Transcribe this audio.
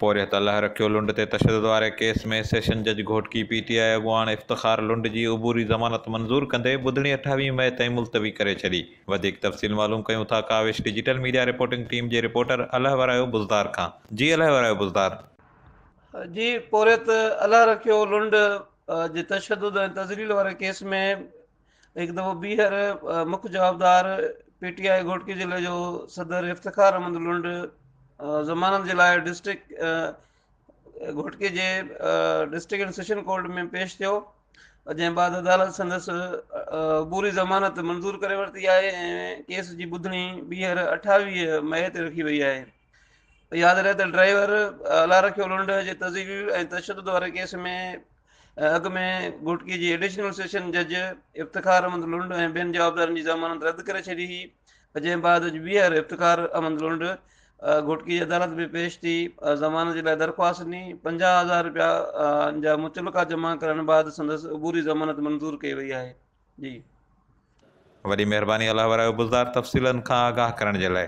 पोरियत अल्लाह रखियो लुंड ते तशदुद वारे केस में सेशन जज घोटकी PTI अॻुवाण इफ़्तिख़ार लुंड जी उबूरी ज़मानत मंज़ूर कंदे ॿुधणी 28 मई ताईं मुलतवी करे छॾी। वधीक तफ़सील मालूम कयूं था Kaavish digital media reporting team जे रिपोर्टर अल्लाह वरायो बुज़दार खां। जी अल्लाह वरायो बुज़दार। जी पोरियत अल्लाह रखियो लुंड जे तशदुद ऐं तज़लील वारे केस में हिकु दफ़ो ॿीहर मुख्य जवाबदार PTI घोटकी ज़िले जो सदर इफ़्तिख़ार अहमद लुंड ज़मानत जे लाइ घोटकी जे डिस्ट्रिक्ट एंड सेशन कोर्ट में पेश थियो, जंहिं बाद अदालत संदसि पूरी ज़मानत मंज़ूर करे वरिती आहे ऐं केस जी ॿुधणी ॿीहर 28 मई ते रखी वई आहे। यादि रहे त ड्राइवर अल्लाह रखियो लुंड जे तज़लील ऐं तशदुद वारे केस में अॻु में घोटकी जी एडिशनल सेशन जज इफ़्तिख़ार अहमद लुंड ऐं ॿियनि जवाबदारनि जी ज़मानत रद्द करे छॾी हुई, जंहिं बाद ॿीहर इफ़्तिख़ार अहमद लुंड घोटकी जी अदालत में पेश थी ज़मानत जे लाइ दरख़्वास्त ॾिनी। 50,000 रुपया जा मुतलका जमा करण बाद संदसि अबूरी ज़मानत मंज़ूर कई वई आहे। जी वॾी महिरबानी अल्लाह वरायो बुज़दार तफ़सीलनि खां आगाह करण जे लाइ।